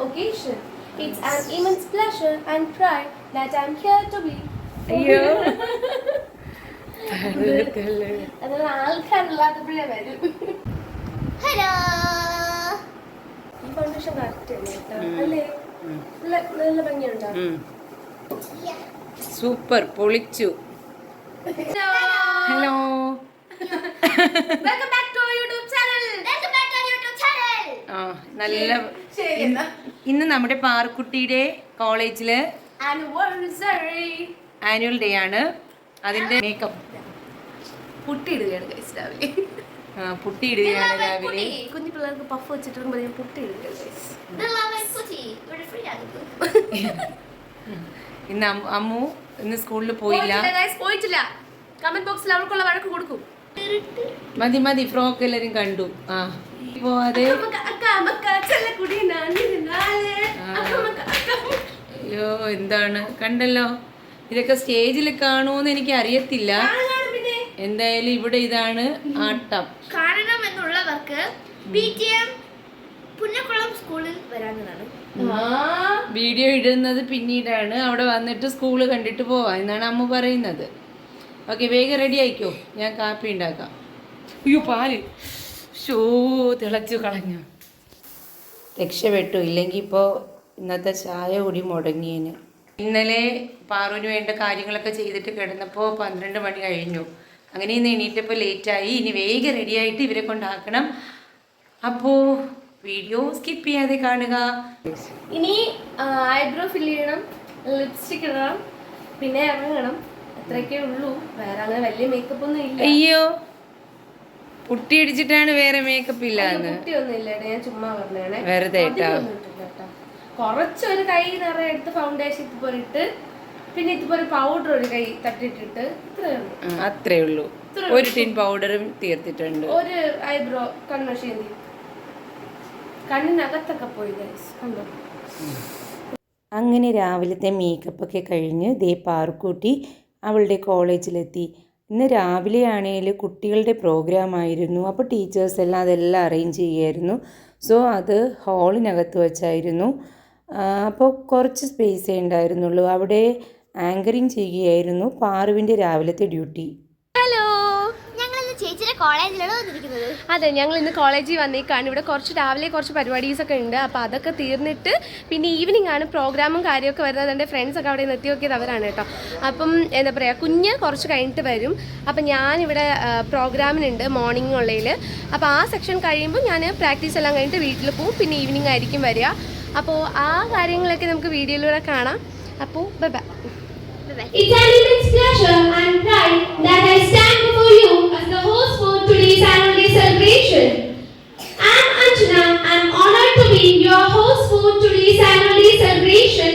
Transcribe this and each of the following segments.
occasion. It's an immense pleasure and pride that I'm here to be. അയ്യോ അതുപോലെ ആൾക്കാരില്ലാത്തപ്പോഴേ വരും. Hello. ഈ foundation correct അല്ലേ കേട്ടോ? അല്ലേ? നല്ല ഭംഗിയുണ്ടോ? സൂപ്പർ, പൊളിച്ചു. Hello. Welcome back to YouTube channel. നല്ല ഇന്ന് നമ്മുടെ പാർക്കുട്ടിയുടെ കോളേജില് ആനുവൽ ഡേ ആണ്. അതിന്റെ മേക്കപ്പ് പുട്ടിയിടുകയാണ് ഗൈസ് രാവിലെ. പുട്ടിയിടുകയാണ് രാവിലെ. കുഞ്ഞു പിള്ളേർക്ക് പഫ് വെച്ചിട്ട് പുട്ടിയിടുകയാണ് ഗൈസ്. ഇന്ന് അമ്മു ഇന്ന് സ്കൂളിൽ പോയില്ല. കമന്റ് ബോക്സിൽ അവർക്കുള്ള വഴക്ക് കൊടുക്കും. മതി മതി, ഫ്രോക്ക് എല്ലാരും കണ്ടു. പോവാതെ അയ്യോ എന്താണ് കണ്ടല്ലോ. ഇതൊക്കെ സ്റ്റേജിൽ കാണുമെന്ന് എനിക്ക് അറിയത്തില്ല. എന്തായാലും ഇവിടെ ഇതാണ് ആട്ടം. കാണണം എന്നുള്ളവർക്ക് പുന്നക്കുളം സ്കൂളിൽ വരാവുന്നതാണ്. വീഡിയോ ഇടുന്നത് പിന്നീടാണ്. അവിടെ വന്നിട്ട് സ്കൂള് കണ്ടിട്ട് പോവാ എന്നാണ് അമ്മ പറയുന്നത്. ഓക്കെ, വേഗം റെഡി ആയിക്കോ, ഞാൻ കാപ്പി ഉണ്ടാക്കാം. അയ്യോ പാല് തിളച്ചു കളഞ്ഞു. രക്ഷപ്പെട്ടു, ഇല്ലെങ്കിൽ ഇപ്പോൾ ഇന്നത്തെ ചായ കൂടി മുടങ്ങിയേന്. ഇന്നലെ പാറുവിന് വേണ്ട കാര്യങ്ങളൊക്കെ ചെയ്തിട്ട് കിടന്നപ്പോൾ 12 മണി കഴിഞ്ഞു. അങ്ങനെ ഇന്ന് എണീറ്റപ്പോൾ ലേറ്റായി. ഇനി വേഗം റെഡിയായിട്ട് ഇവരെ കൊണ്ടാക്കണം. അപ്പോൾ വീഡിയോ സ്കിപ്പ് ചെയ്യാതെ കാണുക. ഇനി ഐബ്രോ ഫില്ല് ചെയ്യണം, ലിപ്സ്റ്റിക് ഇടണം, പിന്നെ ഇറങ്ങണം. അത്രയൊക്കെ ഉള്ളൂ. വേറെ അങ്ങനെ വലിയ മേക്കപ്പ് ഒന്നും ഇല്ല. അയ്യോ, പുട്ടി അടിച്ചിട്ടാണ് വേറെ മേക്കപ്പ് ഇല്ലാന്ന്. പുട്ടിയൊന്നും ഇല്ല, ഞാൻ ചുമ്മാ പറഞ്ഞേ. വെറുതെ കുറച്ചൊരു കൈ നിറയെ എടുത്ത് ഫൗണ്ടേഷൻ ഇതുപോലെ ഇട്ട്, പിന്നെ ഇതുപോലെ പൗഡർ ഒരു കൈ തട്ടിട്ടിട്ട്, അത്രേ ഉള്ളൂ. ഒരു ടിൻ പൗഡറും തീർത്തിട്ടുണ്ട്. ഒരു ഐബ്രോ കൺമഷി കണ്ണിനകത്തൊക്കെ പോയി കണ്ടോ. അങ്ങനെ രാവിലത്തെ മേക്കപ്പൊക്കെ കഴിഞ്ഞ് ദേ പാറുക്കുട്ടി അവളുടെ കോളേജിലെത്തി. ഇന്ന് രാവിലെ ആണെങ്കിൽ കുട്ടികളുടെ പ്രോഗ്രാം ആയിരുന്നു. അപ്പോൾ ടീച്ചേഴ്സ് എല്ലാം അതെല്ലാം അറേഞ്ച് ചെയ്യുമായിരുന്നു. സോ അത് ഹാളിനകത്ത് വെച്ചായിരുന്നു. അപ്പോൾ കുറച്ച് സ്പേസേ ഉണ്ടായിരുന്നുള്ളൂ. അവിടെ ആങ്കറിങ് ചെയ്യുകയായിരുന്നു പാറുവിൻ്റെ രാവിലത്തെ ഡ്യൂട്ടി. ഹലോ, അതെ, ഞങ്ങൾ ഇന്ന് കോളേജിൽ വന്നേക്കാണ്. ഇവിടെ രാവിലെ കുറച്ച് പരിപാടീസൊക്കെ ഉണ്ട്. അപ്പോൾ അതൊക്കെ തീർന്നിട്ട് പിന്നെ ഈവനിങ് ആണ് പ്രോഗ്രാമും കാര്യമൊക്കെ വരുന്നത്. എൻ്റെ ഫ്രണ്ട്സൊക്കെ അവിടെ നിർത്തി നോക്കിയത് അവരാണ് കേട്ടോ. അപ്പം എന്താ പറയുക, കുഞ്ഞ് കുറച്ച് കഴിഞ്ഞിട്ട് വരും. അപ്പം ഞാനിവിടെ പ്രോഗ്രാമിനുണ്ട് മോർണിംഗ് ഉള്ളതിൽ. അപ്പോൾ ആ സെക്ഷൻ കഴിയുമ്പോൾ ഞാൻ പ്രാക്ടീസ് എല്ലാം കഴിഞ്ഞിട്ട് വീട്ടിൽ പോകും. പിന്നെ ഈവനിങ് ആയിരിക്കും വരിക. അപ്പോൾ ആ കാര്യങ്ങളൊക്കെ നമുക്ക് വീഡിയോയിലൂടെ കാണാം. അപ്പോൾ bye bye. It's an immense pleasure and pride that I stand before you as the host for today's annual day celebration. I'm Anjana. I'm honored to be your host for today's annual day celebration.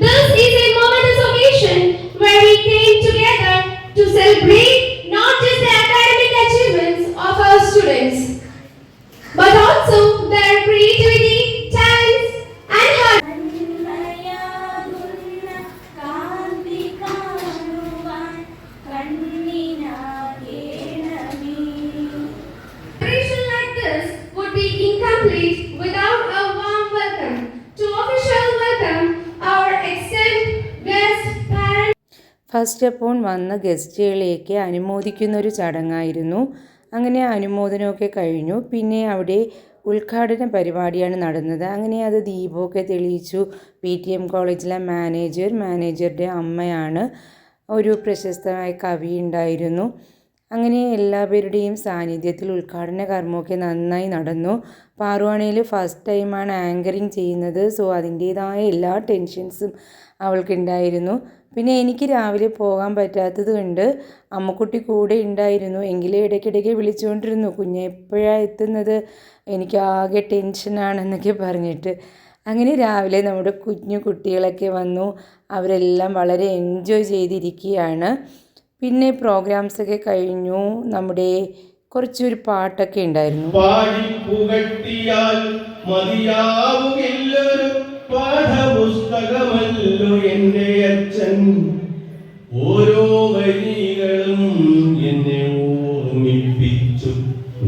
This is a momentous occasion where we came together to celebrate not just the academic achievements of our students, but also their creativity, talents, and hard. Without a warm welcome. To official welcome our extended guest parents. First അപ്പോൾ വന്ന ഗസ്റ്റുകളെയൊക്കെ അനുമോദിക്കുന്നൊരു ചടങ്ങായിരുന്നു. അങ്ങനെ അനുമോദനമൊക്കെ കഴിഞ്ഞു. പിന്നെ അവിടെ ഉദ്ഘാടന പരിപാടിയാണ് നടന്നത്. അങ്ങനെ അത് ദീപമൊക്കെ തെളിയിച്ചു. PTM കോളേജിലെ മാനേജറുടെ അമ്മയാണ്. ഒരു പ്രശസ്തമായ കവി ഉണ്ടായിരുന്നു. അങ്ങനെ എല്ലാവരുടെയും സാന്നിധ്യത്തിൽ ഉദ്ഘാടന കർമ്മമൊക്കെ നന്നായി നടന്നു. പാറുവാണേൽ ഫസ്റ്റ് ടൈമാണ് ആങ്കറിങ് ചെയ്യുന്നത്. സോ അതിൻ്റേതായ എല്ലാ ടെൻഷൻസും അവൾക്കുണ്ടായിരുന്നു. പിന്നെ എനിക്ക് രാവിലെ പോകാൻ പറ്റാത്തത് കൊണ്ട് അമ്മക്കുട്ടി കൂടെ ഉണ്ടായിരുന്നു. എങ്കിലും ഇടയ്ക്കിടയ്ക്ക് വിളിച്ചുകൊണ്ടിരുന്നു, കുഞ്ഞ് എപ്പോഴാണ് എത്തുന്നത്, എനിക്കാകെ ടെൻഷനാണെന്നൊക്കെ പറഞ്ഞിട്ട്. അങ്ങനെ രാവിലെ നമ്മുടെ കുഞ്ഞു കുട്ടികളൊക്കെ വന്നു. അവരെല്ലാം വളരെ എൻജോയ് ചെയ്തിരിക്കുകയാണ്. പിന്നെ പ്രോഗ്രാംസൊക്കെ കഴിഞ്ഞു. നമ്മുടെ കുറച്ചൊരു പാട്ടൊക്കെ ഉണ്ടായിരുന്നു. പാഠപുസ്തകമല്ലോ എൻ്റെ അച്ഛൻ, ഓരോ വരികളും എന്നെ ഓർമ്മിപ്പിച്ചു,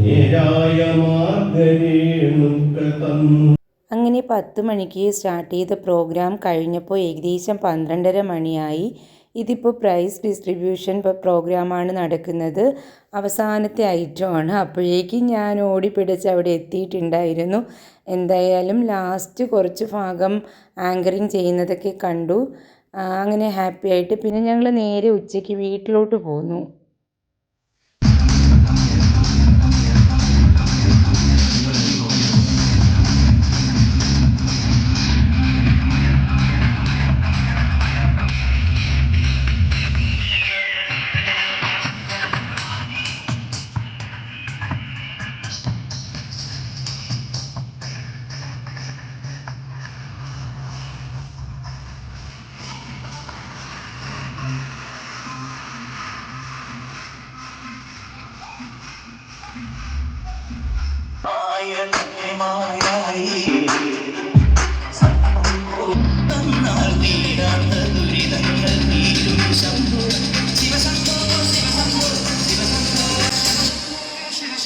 നേരായ മാർഗ്ഗരേണുക്കൾ തന്നു. അങ്ങനെ അങ്ങനെ 10 മണിക്ക് സ്റ്റാർട്ട് ചെയ്ത പ്രോഗ്രാം കഴിഞ്ഞപ്പോൾ ഏകദേശം 12:30 മണിയായി. ഇതിപ്പോൾ പ്രൈസ് ഡിസ്ട്രിബ്യൂഷൻ പ്രോഗ്രാമാണ് നടക്കുന്നത്. അവസാനത്തെ ഐറ്റമാണ്. അപ്പോഴേക്കും ഞാൻ ഓടിപ്പിടിച്ച് അവിടെ എത്തിയിട്ടുണ്ടായിരുന്നു. എന്തായാലും ലാസ്റ്റ് കുറച്ച് ഭാഗം ആങ്കറിങ് ചെയ്യുന്നതൊക്കെ കണ്ടു. അങ്ങനെ ഹാപ്പി ആയിട്ട് പിന്നെ ഞങ്ങൾ നേരെ ഉച്ചയ്ക്ക് വീട്ടിലോട്ട് പോന്നു.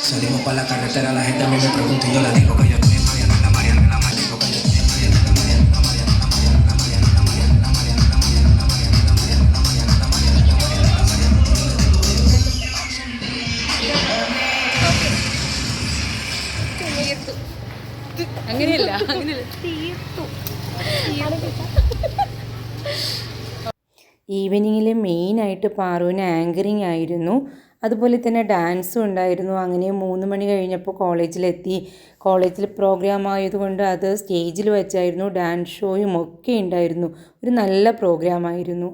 Salimos para la carretera, la gente a mí me pregunta y yo le digo que yo estoy en Mariana, la Mariana, la Mariana, digo que yo estoy en Mariana, la Mariana, la Mariana, la Mariana, la Mariana, la Mariana, la Mariana, la Mariana, la Mariana, la Mariana, la Mariana, la Mariana, la Mariana. അങ്ങനെയല്ല ഈവനിങ്ങിൽ മെയിനായിട്ട് പാറുവിന് anchoring ആയിരുന്നു. അതുപോലെ തന്നെ ഡാൻസും ഉണ്ടായിരുന്നു. അങ്ങനെ 3 മണി കഴിഞ്ഞപ്പോൾ കോളേജിലെത്തി. കോളേജിൽ പ്രോഗ്രാം ആയതുകൊണ്ട് അത് സ്റ്റേജിൽ വെച്ചായിരുന്നു. ഡാൻസ് ഷോയും ഒക്കെ ഉണ്ടായിരുന്നു. ഒരു നല്ല പ്രോഗ്രാമായിരുന്നു.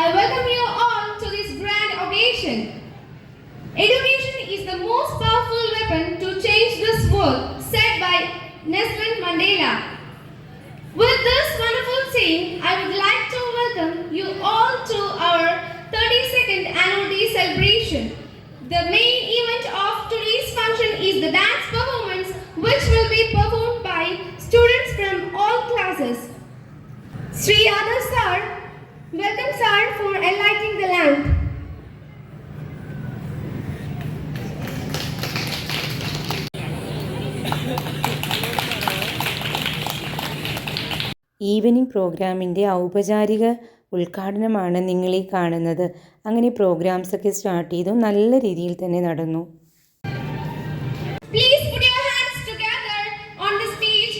I welcome you all to this grand occasion. Education is the most powerful weapon to change this world, said by Nelson Mandela. With this wonderful saying, I would like to welcome you all to our 32nd annual day celebration. The main event of today's function is the dance performance, which will be performed by students from all classes. Sri Adarsh Sir, welcome sir for enlightening the lamp. Evening പ്രോഗ്രാമിൻ്റെ ഔപചാരിക ഉദ്ഘാടനമാണ് നിങ്ങളീ കാണുന്നത്. അങ്ങനെ പ്രോഗ്രാംസൊക്കെ start ചെയ്തു. നല്ല രീതിയിൽ തന്നെ നടന്നു. Please put your hands together on the stage.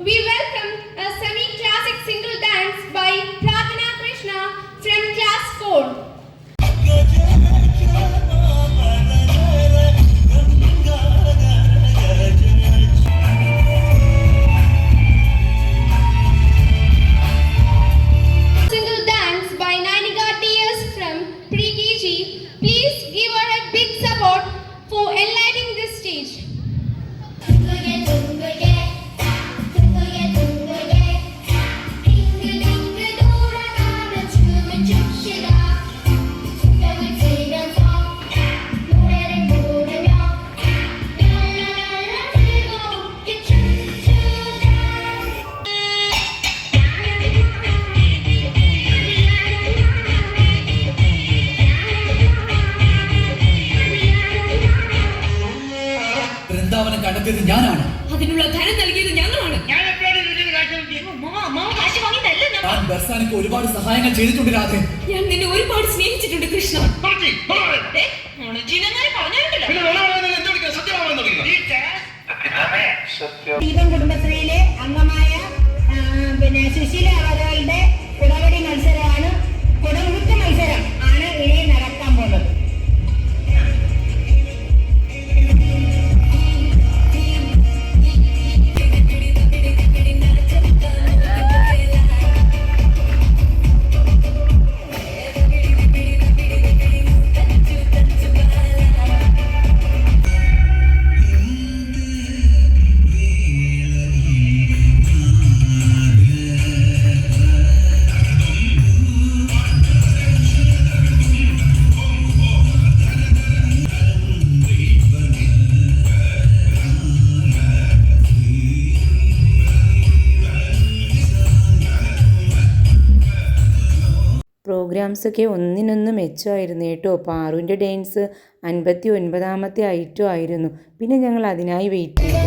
We welcome a semi-classic single dance by Pradhana Krishna from class 4. Single dance by Nainika TS from pre-KG. Please give her a big support for enlightening this stage. Vrindavanam കണ്ടെത്തിയത് ഞാനാണ്. അതിനുള്ള ധനം നൽകിയത് ഞങ്ങളാണ്. ഞാൻ ബർസാനക്ക് ഒരുപാട് സഹായങ്ങൾ ചെയ്തിട്ടുണ്ട് രാധേ. ഞാൻ നിന്നെ ഒരുപാട് സ്നേഹിച്ചിട്ടുണ്ട് കൃഷ്ണ. ദീപം കുടുംബശ്രീയിലെ അംഗമായ സുശീല അവരുടെ കുടവടി മത്സരമാണ്, കുടമുഴുക്ക് മത്സരം ആണ് ഇനി നടക്കാൻ പോകുന്നത്. പ്രോഗ്രാംസൊക്കെ ഒന്നിനൊന്ന് മെച്ചമായിരുന്നു കേട്ടോ. പാറുവിൻ്റെ ഡാൻസ് 59ാമത്തെ ഐറ്റം ആയിരുന്നു. പിന്നെ ഞങ്ങൾ അതിനായി വെയിറ്റ് ചെയ്തു.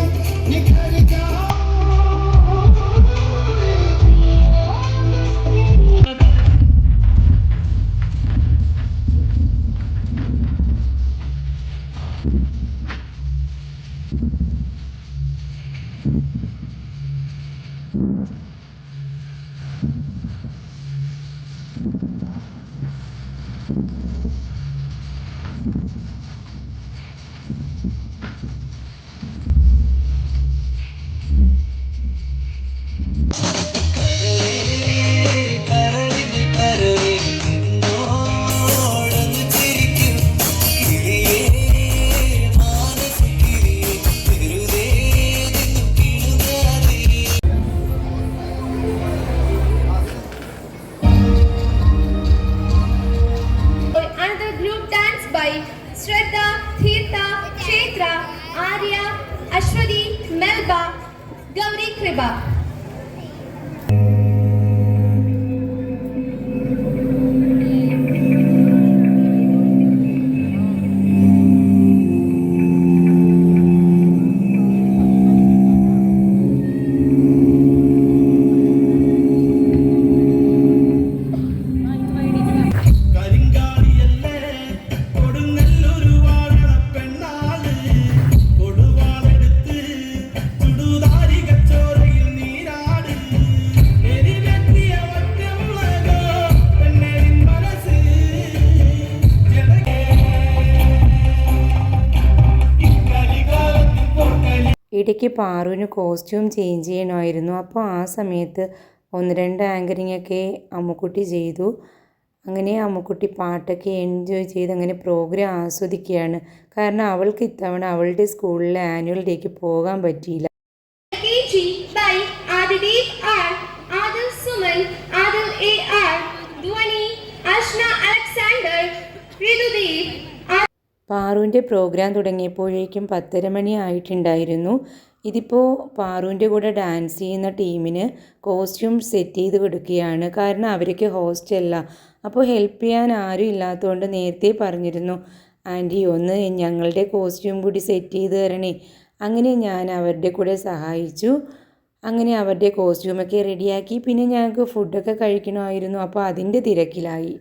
Another group dance by Shraddha, Tirtha, Kshetra, Arya, Ashwati, Melba, Gauri Kriba. കരിങ്കാളിയല്ലേ കൊടുങ്ങല്ലൊരു വാഴണ പെണ്ണാള് കൊടുവാളെടുത്ത് ചുടുതാരി കച്ചോരയിൽ Neerad എരിവെത്തിയ ഒറ്റമുളകോ പെണ്ണേരിൻ മനസ്സ് ഇക്കളികാലത്തിൽ പൊർക്കലി. ഇടയ്ക്ക് പാറുവിന് കോസ്റ്റ്യൂം ചേഞ്ച് ചെയ്യണമായിരുന്നു. അപ്പോൾ ആ സമയത്ത് 1-2 ആങ്കറിങ്ങൊക്കെ അമ്മുക്കുട്ടി ചെയ്തു. അങ്ങനെ അമ്മുക്കുട്ടി പാട്ടൊക്കെ എൻജോയ് ചെയ്ത് അങ്ങനെ പ്രോഗ്രാം ആസ്വദിക്കുകയാണ്. കാരണം അവൾക്ക് ഇത്തവണ അവളുടെ സ്കൂളിലെ ആനുവൽ ഡേക്ക് പോകാൻ പറ്റിയില്ല. KG by Adideep R, Adil Suman, Adil AR, Dhwani, Ashna Alexander, Ridudeep. പാറുവിൻ്റെ പ്രോഗ്രാം തുടങ്ങിയപ്പോഴേക്കും 10:30 മണി ആയിട്ടുണ്ടായിരുന്നു. ഇതിപ്പോൾ പാറുവിൻ്റെ കൂടെ ഡാൻസ് ചെയ്യുന്ന ടീമിന് കോസ്റ്റ്യൂം സെറ്റ് ചെയ്ത് കൊടുക്കുകയാണ്. കാരണം അവർക്ക് ഹോസ്റ്റല്ല. അപ്പോൾ ഹെൽപ്പ് ചെയ്യാൻ ആരും ഇല്ലാത്തതുകൊണ്ട് നേരത്തെ പറഞ്ഞിരുന്നു, ആൻറ്റി ഒന്ന് ഞങ്ങളുടെ കോസ്റ്റ്യൂം കൂടി സെറ്റ് ചെയ്ത് തരണേ. അങ്ങനെ ഞാൻ അവരുടെ കൂടെ സഹായിച്ചു. അങ്ങനെ അവരുടെ കോസ്റ്റ്യൂമൊക്കെ റെഡിയാക്കി. പിന്നെ ഞങ്ങൾക്ക് ഫുഡൊക്കെ കഴിക്കണമായിരുന്നു. അപ്പോൾ അതിൻ്റെ തിരക്കിലായി.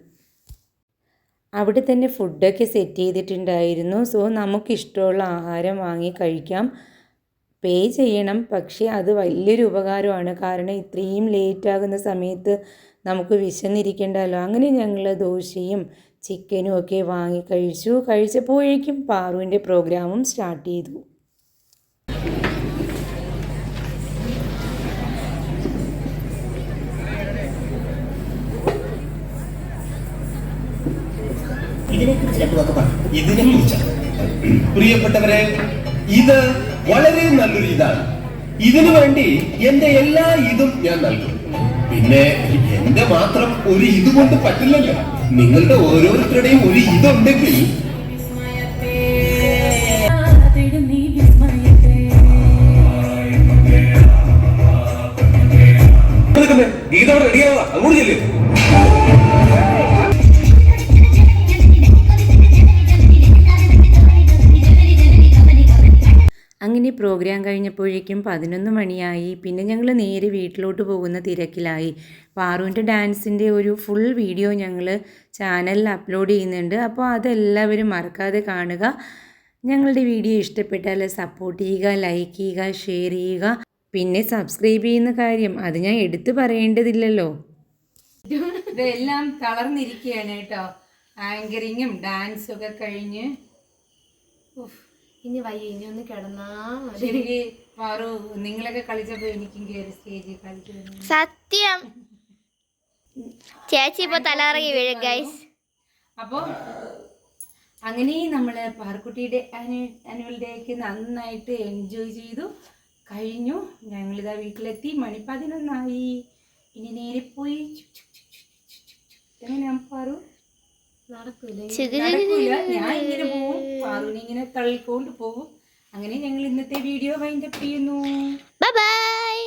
അവിടെ തന്നെ ഫുഡൊക്കെ സെറ്റ് ചെയ്തിട്ടുണ്ടായിരുന്നു. സോ നമുക്കിഷ്ടമുള്ള ആഹാരം വാങ്ങി കഴിക്കാം. പേ ചെയ്യണം, പക്ഷേ അത് വലിയൊരു ഉപകാരമാണ്. കാരണം ഇത്രയും ലേറ്റാകുന്ന സമയത്ത് നമുക്ക് വിശന്നിരിക്കണ്ടല്ലോ. അങ്ങനെ ഞങ്ങൾ ദോശയും ചിക്കനും ഒക്കെ വാങ്ങി കഴിച്ചു. കഴിച്ചപ്പോഴേക്കും പാറുവിൻ്റെ പ്രോഗ്രാമും സ്റ്റാർട്ട് ചെയ്തു. ഇതിനെക്കുറിച്ചാണ് പ്രിയപ്പെട്ടവരെ, ഇത് വളരെ നല്ലൊരു ഇതാണ്. ഇതിനു വേണ്ടി എന്റെ എല്ലാ ഇതും ഞാൻ നൽകും. പിന്നെ എന്റെ മാത്രം ഒരു ഇതുകൊണ്ട് പറ്റില്ലല്ലോ. നിങ്ങളുടെ ഓരോരുത്തരുടെയും ഒരു ഇതുണ്ടെങ്കിൽ ഗീതോടെ റെഡിയാവുക. അങ്ങോട്ട് ചെല്ലേ. അങ്ങനെ പ്രോഗ്രാം കഴിഞ്ഞപ്പോഴേക്കും 11 മണിയായി. പിന്നെ ഞങ്ങൾ നേരെ വീട്ടിലോട്ട് പോകുന്ന തിരക്കിലായി. പാറുവിൻ്റെ ഡാൻസിൻ്റെ ഒരു ഫുൾ വീഡിയോ ഞങ്ങൾ ചാനലിൽ അപ്ലോഡ് ചെയ്യുന്നുണ്ട്. അപ്പോൾ അതെല്ലാവരും മറക്കാതെ കാണുക. ഞങ്ങളുടെ വീഡിയോ ഇഷ്ടപ്പെട്ടാൽ സപ്പോർട്ട് ചെയ്യുക, ലൈക്ക് ചെയ്യുക, ഷെയർ ചെയ്യുക. പിന്നെ സബ്സ്ക്രൈബ് ചെയ്യുന്ന കാര്യം അത് ഞാൻ എടുത്തു പറയേണ്ടതില്ലല്ലോ. ഇതെല്ലാം തളർന്നിരിക്കുകയാണ് കേട്ടോ. ആങ്കറിങ്ങും ഡാൻസും ഒക്കെ കഴിഞ്ഞ് ഇനി വയ്യ, ഇനി ഒന്ന് കിടന്നാ മതി. ശരിക്ക് പാറു, നിങ്ങളൊക്കെ കളിച്ചപ്പോ എനിക്കും കയറി സ്റ്റേജിൽ കളിക്കുന്നു. സത്യം ചേച്ചി ഇപ്പൊ തലറങ്ങി വീഴും ഗൈസ്. അപ്പോൾ അങ്ങനെ നമ്മൾ പാർക്കുട്ടിയുടെ ആനുവൽ ഡേക്ക് നന്നായിട്ട് എൻജോയ് ചെയ്തു കഴിഞ്ഞു. ഞങ്ങളിതാ വീട്ടിലെത്തി. മണി 11 ഇനി നേരെ പോയി എങ്ങനെയാ പാറു? നടക്കൂല. ഞാൻ ഇങ്ങനെ പോവും, പാറുവിനെ ഇങ്ങനെ തള്ളിക്കൊണ്ട് പോകും. അങ്ങനെ ഞങ്ങൾ ഇന്നത്തെ വീഡിയോ വൈൻഡപ്പ് ചെയ്യുന്നു. Bye bye.